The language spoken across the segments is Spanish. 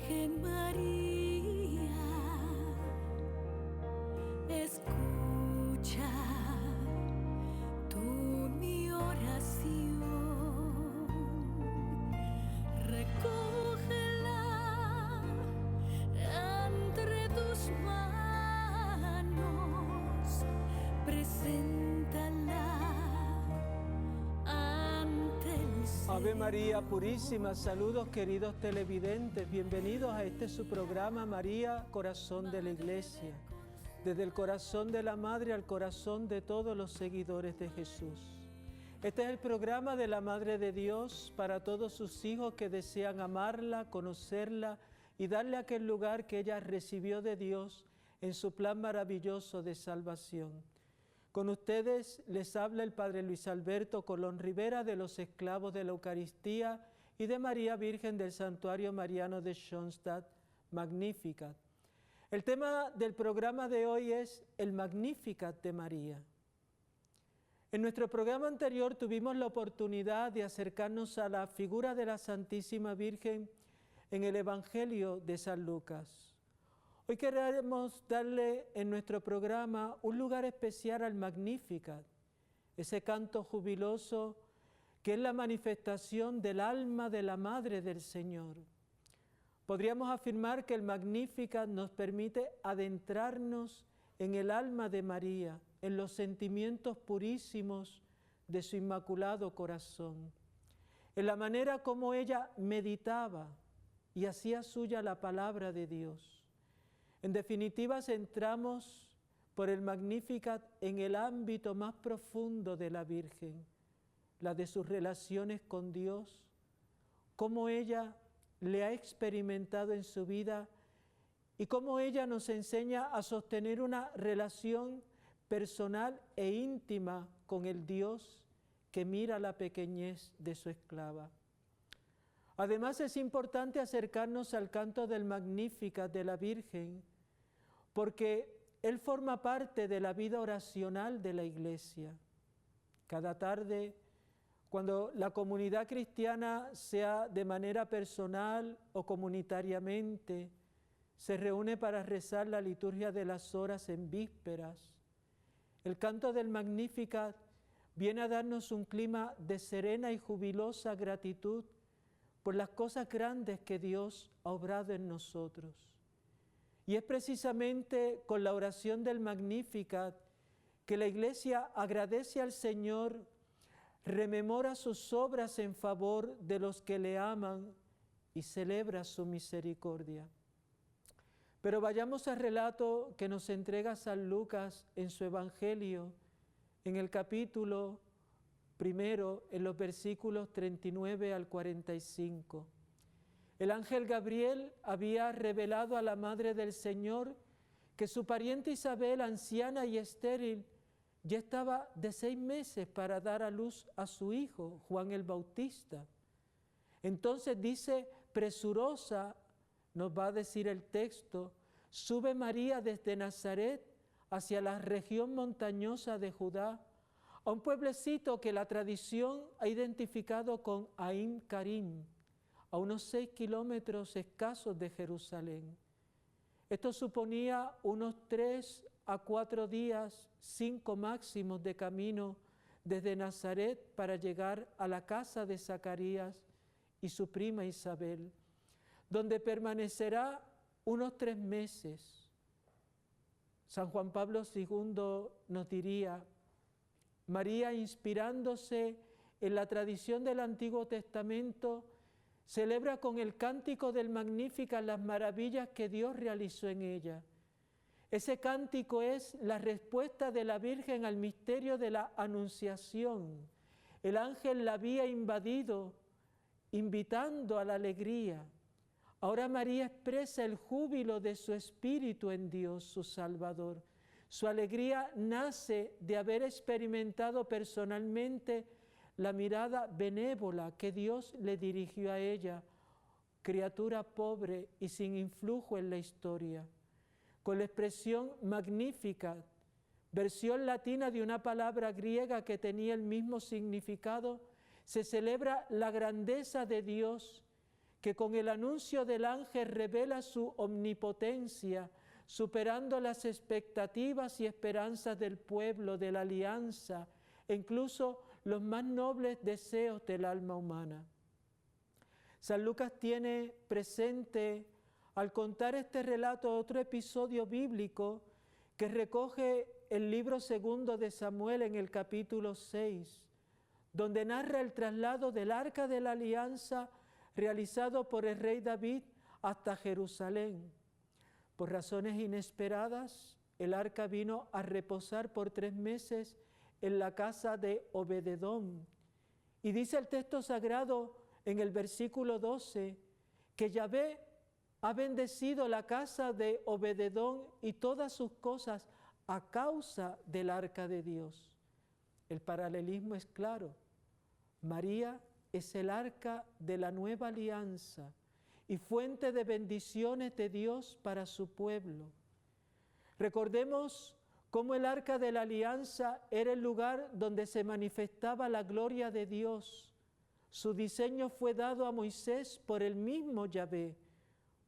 Virgen María, escucha tú mi oración, recógela entre tus manos, preséntala ante el Señor. Ave María Purísima, saludos queridos televidentes, bienvenidos a este su programa María, Corazón de la Iglesia, desde el corazón de la Madre al corazón de todos los seguidores de Jesús. Este es el programa de la Madre de Dios para todos sus hijos que desean amarla, conocerla y darle aquel lugar que ella recibió de Dios en su plan maravilloso de salvación. Con ustedes les habla el Padre Luis Alberto Colón Rivera de los Esclavos de la Eucaristía y de María Virgen del Santuario Mariano de Schoenstatt, Magnificat. El tema del programa de hoy es el Magnificat de María. En nuestro programa anterior tuvimos la oportunidad de acercarnos a la figura de la Santísima Virgen en el Evangelio de San Lucas. Hoy queremos darle en nuestro programa un lugar especial al Magnificat, ese canto jubiloso que es la manifestación del alma de la Madre del Señor. Podríamos afirmar que el Magnificat nos permite adentrarnos en el alma de María, en los sentimientos purísimos de su inmaculado corazón, en la manera como ella meditaba y hacía suya la palabra de Dios. En definitiva, entramos por el Magnificat en el ámbito más profundo de la Virgen, la de sus relaciones con Dios, cómo ella le ha experimentado en su vida y cómo ella nos enseña a sostener una relación personal e íntima con el Dios que mira la pequeñez de su esclava. Además, es importante acercarnos al canto del Magnificat de la Virgen, porque él forma parte de la vida oracional de la Iglesia. Cada tarde, cuando la comunidad cristiana, sea de manera personal o comunitariamente, se reúne para rezar la liturgia de las horas en vísperas, el canto del Magnificat viene a darnos un clima de serena y jubilosa gratitud por las cosas grandes que Dios ha obrado en nosotros. Y es precisamente con la oración del Magnificat que la Iglesia agradece al Señor, rememora sus obras en favor de los que le aman y celebra su misericordia. Pero vayamos al relato que nos entrega San Lucas en su Evangelio, en el capítulo primero, en los versículos 39 al 45. El ángel Gabriel había revelado a la Madre del Señor que su pariente Isabel, anciana y estéril, ya estaba de 6 meses para dar a luz a su hijo, Juan el Bautista. Entonces dice, presurosa, nos va a decir el texto, sube María desde Nazaret hacia la región montañosa de Judá, a un pueblecito que la tradición ha identificado con Aim Karim, a unos 6 kilómetros escasos de Jerusalén. Esto suponía unos 3 a 4 días, 5 máximos de camino desde Nazaret para llegar a la casa de Zacarías y su prima Isabel, donde permanecerá unos 3 meses. San Juan Pablo II nos diría, María, inspirándose en la tradición del Antiguo Testamento, celebra con el cántico del Magnificat las maravillas que Dios realizó en ella. Ese cántico es la respuesta de la Virgen al misterio de la Anunciación. El ángel la había invadido, invitando a la alegría. Ahora María expresa el júbilo de su espíritu en Dios, su Salvador. Su alegría nace de haber experimentado personalmente la mirada benévola que Dios le dirigió a ella, criatura pobre y sin influjo en la historia. Con la expresión Magnificat, versión latina de una palabra griega que tenía el mismo significado, se celebra la grandeza de Dios que con el anuncio del ángel revela su omnipotencia, superando las expectativas y esperanzas del pueblo, de la alianza, e incluso los más nobles deseos del alma humana. San Lucas tiene presente, al contar este relato, otro episodio bíblico que recoge el libro segundo de Samuel en el capítulo 6, donde narra el traslado del Arca de la Alianza realizado por el rey David hasta Jerusalén. Por razones inesperadas, el arca vino a reposar por 3 meses en la casa de Obededón. Y dice el texto sagrado en el versículo 12 que Yahvé ha bendecido la casa de Obededón y todas sus cosas a causa del arca de Dios. El paralelismo es claro. María es el arca de la nueva alianza y fuente de bendiciones de Dios para su pueblo. Recordemos cómo el arca de la alianza era el lugar donde se manifestaba la gloria de Dios. Su diseño fue dado a Moisés por el mismo Yahvé.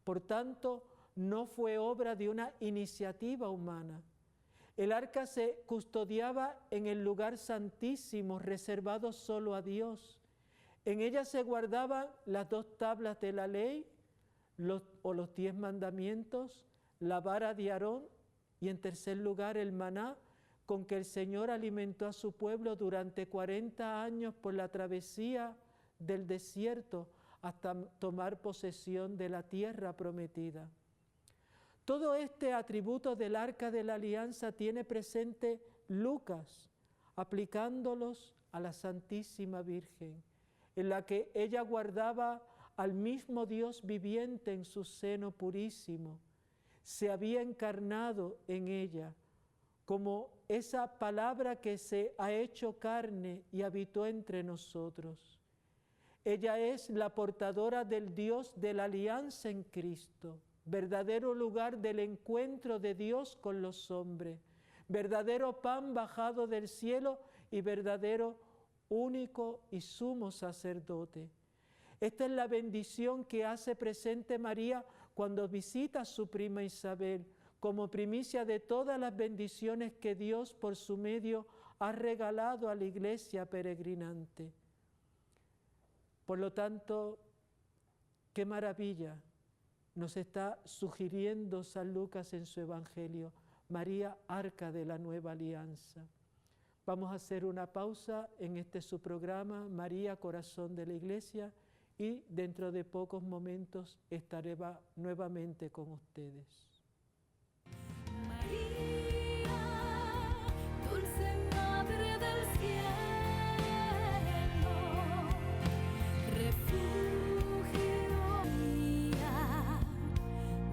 Por tanto, no fue obra de una iniciativa humana. El arca se custodiaba en el lugar santísimo, reservado solo a Dios. En ella se guardaban las 2 tablas de la ley, los 10 mandamientos, la vara de Aarón y en tercer lugar el maná con que el Señor alimentó a su pueblo durante 40 años por la travesía del desierto hasta tomar posesión de la tierra prometida. Todo este atributo del Arca de la Alianza tiene presente Lucas, aplicándolos a la Santísima Virgen, en la que ella guardaba al mismo Dios viviente en su seno purísimo. Se había encarnado en ella como esa palabra que se ha hecho carne y habitó entre nosotros. Ella es la portadora del Dios de la alianza en Cristo, verdadero lugar del encuentro de Dios con los hombres, verdadero pan bajado del cielo y verdadero único y sumo sacerdote. Esta es la bendición que hace presente María cuando visita a su prima Isabel, como primicia de todas las bendiciones que Dios por su medio ha regalado a la iglesia peregrinante. Por lo tanto, qué maravilla nos está sugiriendo San Lucas en su Evangelio, María, arca de la nueva alianza. Vamos a hacer una pausa en este su programa, María, corazón de la Iglesia, y dentro de pocos momentos estaré nuevamente con ustedes. María, dulce Madre del cielo, refugio, María,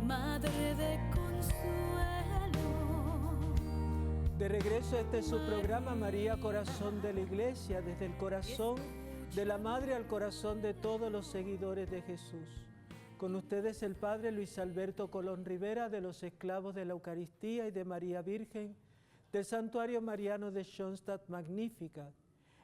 Madre de consuelo. De regreso a este su programa, María, corazón de la Iglesia, desde el corazón de la Madre al corazón de todos los seguidores de Jesús. Con ustedes el Padre Luis Alberto Colón Rivera, de los Esclavos de la Eucaristía y de María Virgen, del Santuario Mariano de Schoenstatt Magnificat.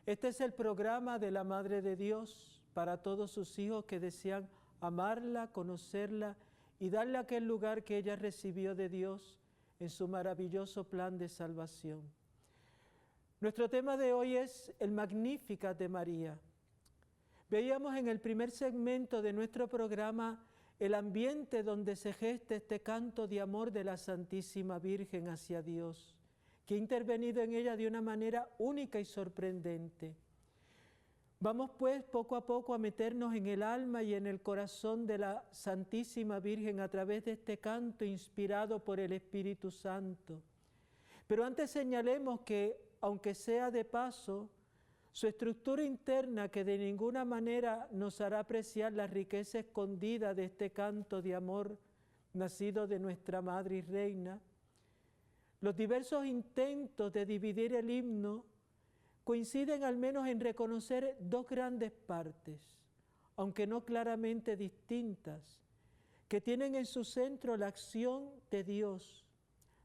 Este es el programa de la Madre de Dios para todos sus hijos que desean amarla, conocerla y darle aquel lugar que ella recibió de Dios en su maravilloso plan de salvación. Nuestro tema de hoy es el Magnificat de María. Veíamos en el primer segmento de nuestro programa el ambiente donde se gesta este canto de amor de la Santísima Virgen hacia Dios, que ha intervenido en ella de una manera única y sorprendente. Vamos pues poco a poco a meternos en el alma y en el corazón de la Santísima Virgen a través de este canto inspirado por el Espíritu Santo. Pero antes señalemos que, aunque sea de paso, su estructura interna, que de ninguna manera nos hará apreciar la riqueza escondida de este canto de amor nacido de nuestra Madre y Reina, los diversos intentos de dividir el himno coinciden al menos en reconocer 2 grandes partes, aunque no claramente distintas, que tienen en su centro la acción de Dios.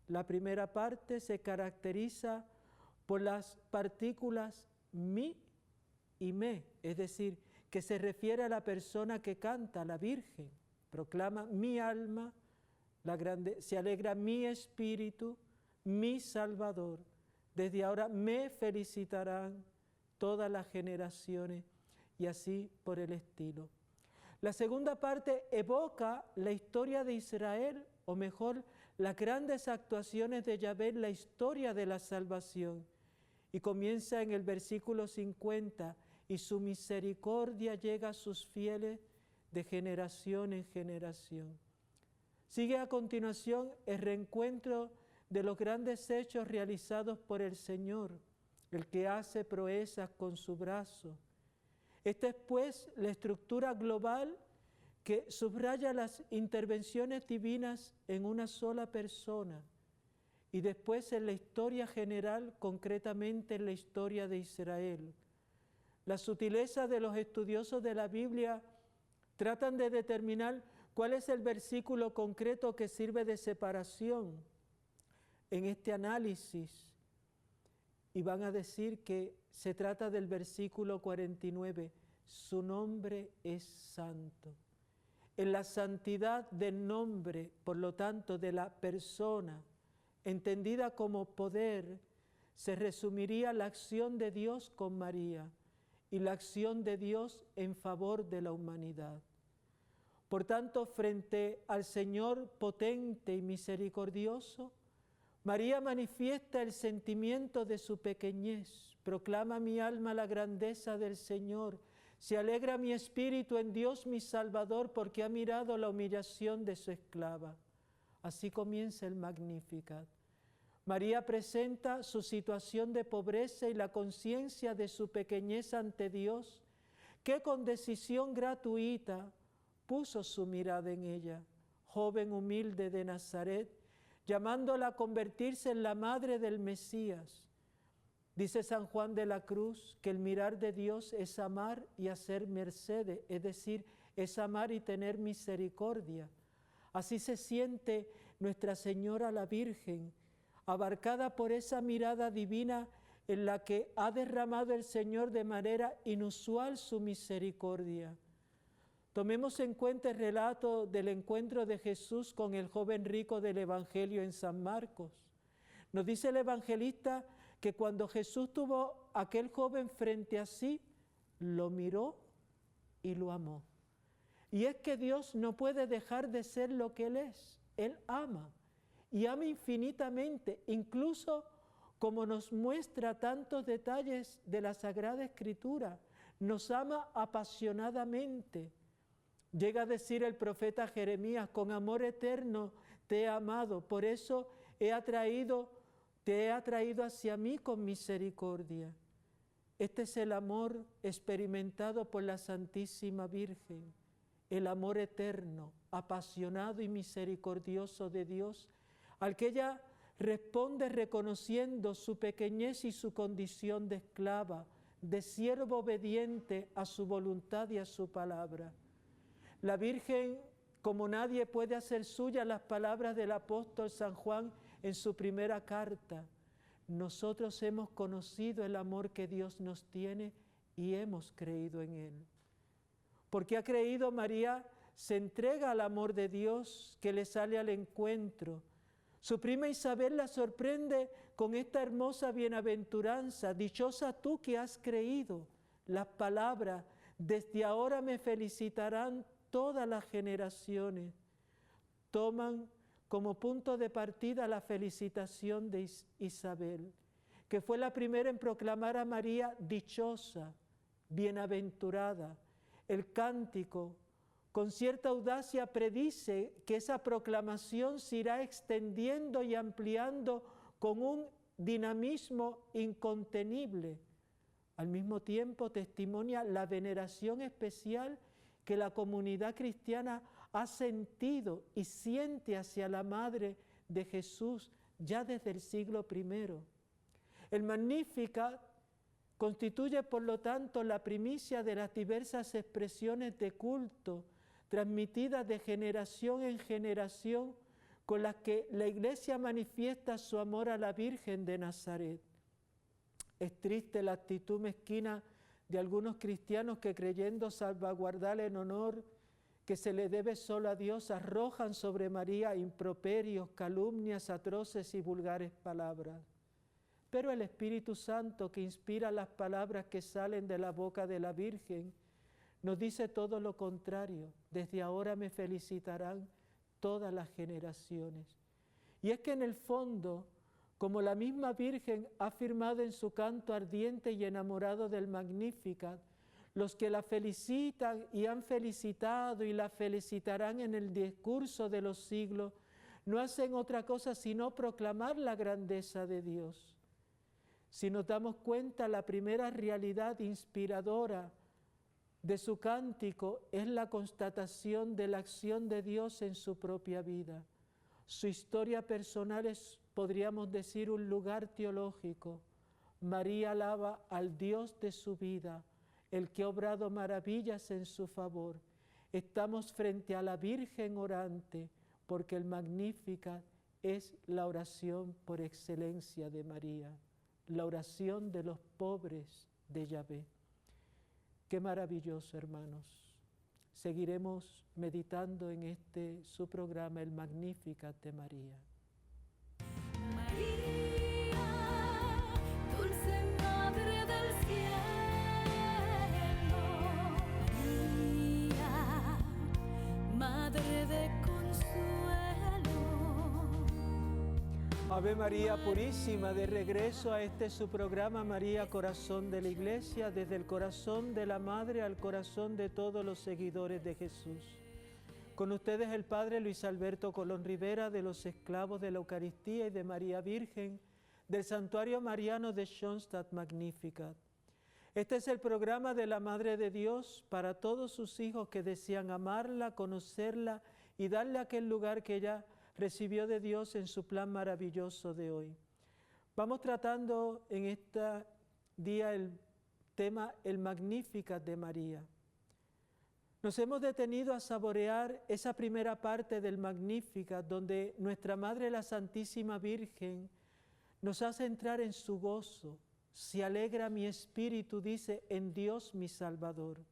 La primera parte se caracteriza por las partículas mi y me, es decir, que se refiere a la persona que canta, la Virgen. Proclama mi alma, se alegra mi espíritu, mi Salvador. Desde ahora me felicitarán todas las generaciones, y así por el estilo. La segunda parte evoca la historia de Israel, o mejor, las grandes actuaciones de Yahvé en la historia de la salvación. Y comienza en el versículo 50, y su misericordia llega a sus fieles de generación en generación. Sigue a continuación el reencuentro de los grandes hechos realizados por el Señor, el que hace proezas con su brazo. Esta es pues la estructura global que subraya las intervenciones divinas en una sola persona, y después en la historia general, concretamente en la historia de Israel. La sutileza de los estudiosos de la Biblia tratan de determinar cuál es el versículo concreto que sirve de separación en este análisis, y van a decir que se trata del versículo 49, su nombre es santo. En la santidad del nombre, por lo tanto, de la persona, entendida como poder, se resumiría la acción de Dios con María y la acción de Dios en favor de la humanidad. Por tanto, frente al Señor potente y misericordioso, María manifiesta el sentimiento de su pequeñez, proclama mi alma la grandeza del Señor, se alegra mi espíritu en Dios mi Salvador, porque ha mirado la humillación de su esclava. Así comienza el Magnificat. María presenta su situación de pobreza y la conciencia de su pequeñez ante Dios, que con decisión gratuita puso su mirada en ella, joven humilde de Nazaret, llamándola a convertirse en la madre del Mesías. Dice San Juan de la Cruz que el mirar de Dios es amar y hacer merced, es decir, es amar y tener misericordia. Así se siente Nuestra Señora la Virgen, abarcada por esa mirada divina en la que ha derramado el Señor de manera inusual su misericordia. Tomemos en cuenta el relato del encuentro de Jesús con el joven rico del Evangelio en San Marcos. Nos dice el evangelista que cuando Jesús tuvo a aquel joven frente a sí, lo miró y lo amó. Y es que Dios no puede dejar de ser lo que Él es. Él ama, y ama infinitamente, incluso como nos muestra tantos detalles de la Sagrada Escritura. Nos ama apasionadamente. Llega a decir el profeta Jeremías, con amor eterno te he amado, por eso te he atraído hacia mí con misericordia. Este es el amor experimentado por la Santísima Virgen, el amor eterno, apasionado y misericordioso de Dios, al que ella responde reconociendo su pequeñez y su condición de esclava, de siervo obediente a su voluntad y a su palabra. La Virgen, como nadie, puede hacer suyas las palabras del apóstol San Juan en su primera carta. Nosotros hemos conocido el amor que Dios nos tiene y hemos creído en Él. Porque ha creído, María se entrega al amor de Dios que le sale al encuentro. Su prima Isabel la sorprende con esta hermosa bienaventuranza. Dichosa tú que has creído. Las palabras, desde ahora me felicitarán todas las generaciones, toman como punto de partida la felicitación de Isabel, que fue la primera en proclamar a María dichosa, bienaventurada. El cántico, con cierta audacia, predice que esa proclamación se irá extendiendo y ampliando con un dinamismo incontenible. Al mismo tiempo testimonia la veneración especial que la comunidad cristiana ha sentido y siente hacia la Madre de Jesús ya desde el siglo I. El Magnificat constituye, por lo tanto, la primicia de las diversas expresiones de culto transmitidas de generación en generación con las que la Iglesia manifiesta su amor a la Virgen de Nazaret. Es triste la actitud mezquina de algunos cristianos que creyendo salvaguardar el honor que se le debe solo a Dios, arrojan sobre María improperios, calumnias atroces y vulgares palabras. Pero el Espíritu Santo, que inspira las palabras que salen de la boca de la Virgen, nos dice todo lo contrario. Desde ahora me felicitarán todas las generaciones. Y es que en el fondo, como la misma Virgen ha afirmado en su canto ardiente y enamorado del Magnificat, los que la felicitan y han felicitado y la felicitarán en el discurso de los siglos, no hacen otra cosa sino proclamar la grandeza de Dios. Si nos damos cuenta, la primera realidad inspiradora de su cántico es la constatación de la acción de Dios en su propia vida. Su historia personal es, podríamos decir, un lugar teológico. María alaba al Dios de su vida, el que ha obrado maravillas en su favor. Estamos frente a la Virgen orante, porque el Magnificat es la oración por excelencia de María, la oración de los pobres de Yahvé. Qué maravilloso, hermanos. Seguiremos meditando en su programa, el Magnificat de María. María, dulce Madre del Cielo. María, Madre de Consuelo. Ave María Purísima, de regreso a su programa María, Corazón de la Iglesia, desde el corazón de la Madre al corazón de todos los seguidores de Jesús. Con ustedes el Padre Luis Alberto Colón Rivera, de los Esclavos de la Eucaristía y de María Virgen, del Santuario Mariano de Schoenstatt Magnificat. Este es el programa de la Madre de Dios para todos sus hijos que desean amarla, conocerla y darle aquel lugar que ella recibió de Dios en su plan maravilloso de hoy. Vamos tratando en este día el tema el Magnificat de María. Nos hemos detenido a saborear esa primera parte del Magnificat donde nuestra Madre la Santísima Virgen nos hace entrar en su gozo. Se alegra mi espíritu, dice, en Dios mi Salvador.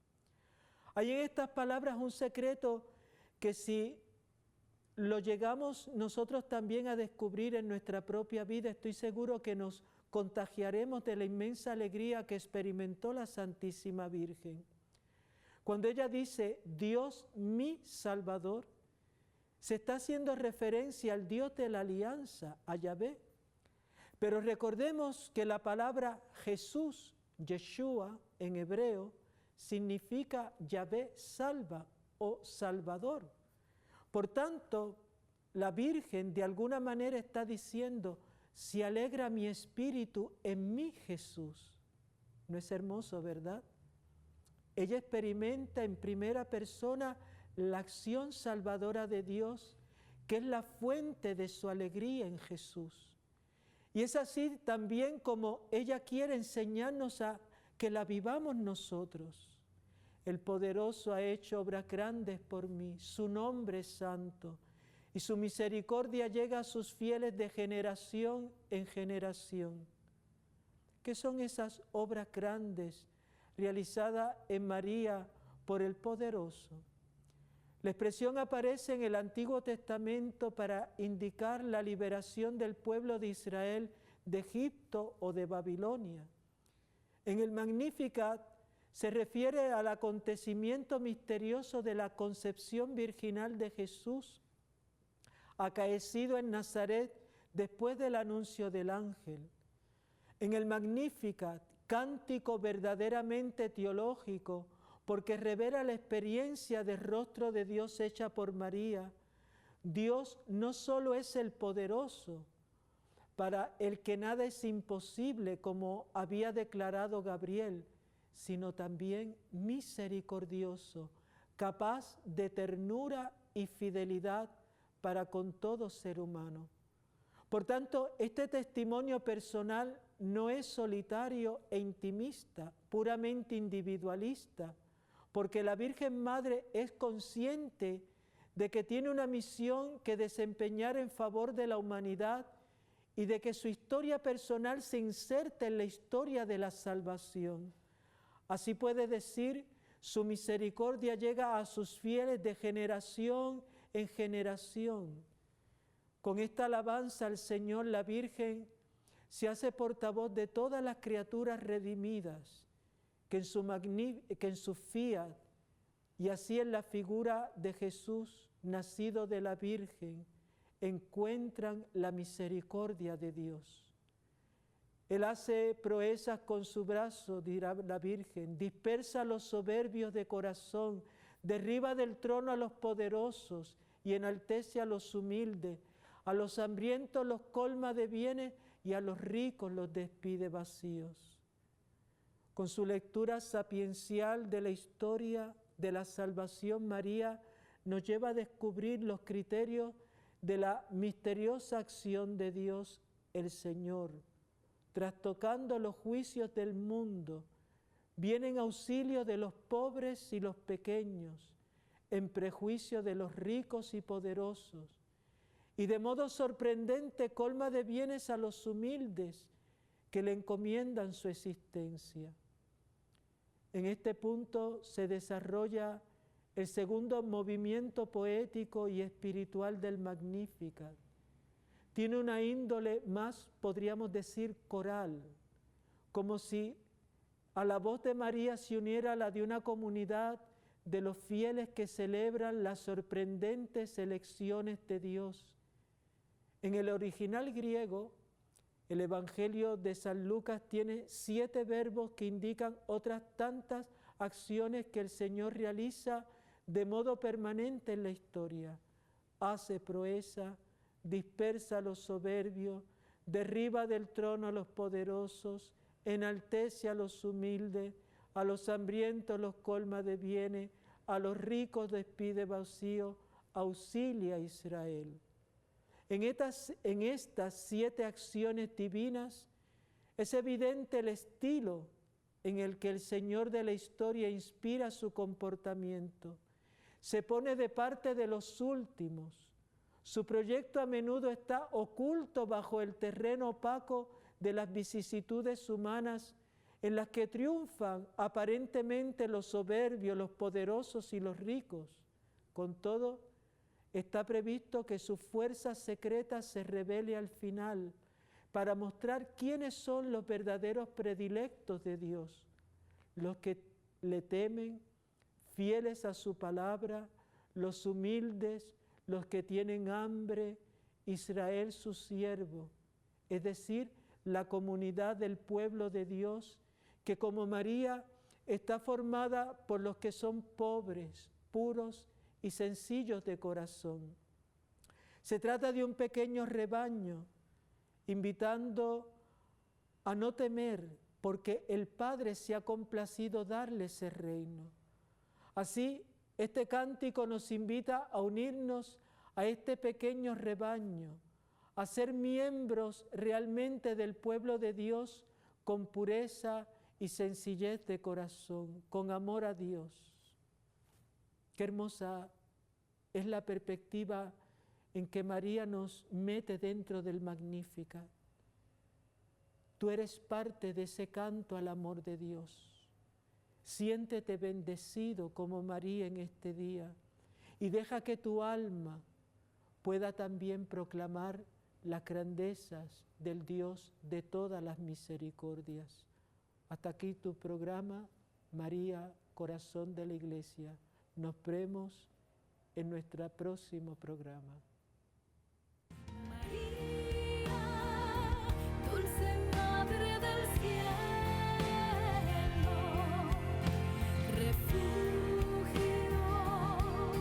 Hay en estas palabras un secreto que si lo llegamos nosotros también a descubrir en nuestra propia vida, estoy seguro que nos contagiaremos de la inmensa alegría que experimentó la Santísima Virgen. Cuando ella dice, Dios mi Salvador, se está haciendo referencia al Dios de la alianza, a Yahvé. Pero recordemos que la palabra Jesús, Yeshua, en hebreo, significa Yahvé salva o Salvador. Por tanto, la Virgen de alguna manera está diciendo, se alegra mi espíritu en mí Jesús. ¿No es hermoso, verdad? Ella experimenta en primera persona la acción salvadora de Dios, que es la fuente de su alegría en Jesús. Y es así también como ella quiere enseñarnos a que la vivamos nosotros. El poderoso ha hecho obras grandes por mí, su nombre es santo, y su misericordia llega a sus fieles de generación en generación. ¿Qué son esas obras grandes realizadas en María por el poderoso? La expresión aparece en el Antiguo Testamento para indicar la liberación del pueblo de Israel de Egipto o de Babilonia. En el Magnificat se refiere al acontecimiento misterioso de la concepción virginal de Jesús, acaecido en Nazaret después del anuncio del ángel. En el Magnificat, cántico verdaderamente teológico, porque revela la experiencia del rostro de Dios hecha por María, Dios no solo es el poderoso, para el que nada es imposible, como había declarado Gabriel, sino también misericordioso, capaz de ternura y fidelidad para con todo ser humano. Por tanto, este testimonio personal no es solitario e intimista, puramente individualista, porque la Virgen Madre es consciente de que tiene una misión que desempeñar en favor de la humanidad y de que su historia personal se inserta en la historia de la salvación. Así puede decir, su misericordia llega a sus fieles de generación en generación. Con esta alabanza al Señor, la Virgen se hace portavoz de todas las criaturas redimidas, que en su fiat, y así en la figura de Jesús, nacido de la Virgen, encuentran la misericordia de Dios. Él hace proezas con su brazo, dirá la Virgen, dispersa a los soberbios de corazón, derriba del trono a los poderosos y enaltece a los humildes, a los hambrientos los colma de bienes y a los ricos los despide vacíos. Con su lectura sapiencial de la historia de la salvación, María nos lleva a descubrir los criterios de la misteriosa acción de Dios el Señor. Trastocando los juicios del mundo, viene en auxilio de los pobres y los pequeños, en prejuicio de los ricos y poderosos, y de modo sorprendente colma de bienes a los humildes que le encomiendan su existencia. En este punto se desarrolla el segundo movimiento poético y espiritual del Magnificat. Tiene una índole más, podríamos decir, coral, como si a la voz de María se uniera la de una comunidad de los fieles que celebran las sorprendentes elecciones de Dios. En el original griego, el Evangelio de San Lucas tiene 7 verbos que indican otras tantas acciones que el Señor realiza de modo permanente en la historia. Hace proeza, dispersa a los soberbios, derriba del trono a los poderosos, enaltece a los humildes, a los hambrientos los colma de bienes, a los ricos despide vacío, auxilia a Israel. En estas 7 acciones divinas es evidente el estilo en el que el Señor de la historia inspira su comportamiento. Se pone de parte de los últimos. Su proyecto a menudo está oculto bajo el terreno opaco de las vicisitudes humanas en las que triunfan aparentemente los soberbios, los poderosos y los ricos. Con todo, está previsto que su fuerza secreta se revele al final para mostrar quiénes son los verdaderos predilectos de Dios, los que le temen, fieles a su palabra, los humildes, los que tienen hambre, Israel su siervo, es decir, la comunidad del pueblo de Dios, que como María está formada por los que son pobres, puros y sencillos de corazón. Se trata de un pequeño rebaño, invitando a no temer, porque el Padre se ha complacido darle ese reino. Así, este cántico nos invita a unirnos a este pequeño rebaño, a ser miembros realmente del pueblo de Dios con pureza y sencillez de corazón, con amor a Dios. Qué hermosa es la perspectiva en que María nos mete dentro del Magnificat. Tú eres parte de ese canto al amor de Dios. Siéntete bendecido como María en este día y deja que tu alma pueda también proclamar las grandezas del Dios de todas las misericordias. Hasta aquí tu programa, María, Corazón de la Iglesia. Nos vemos en nuestro próximo programa.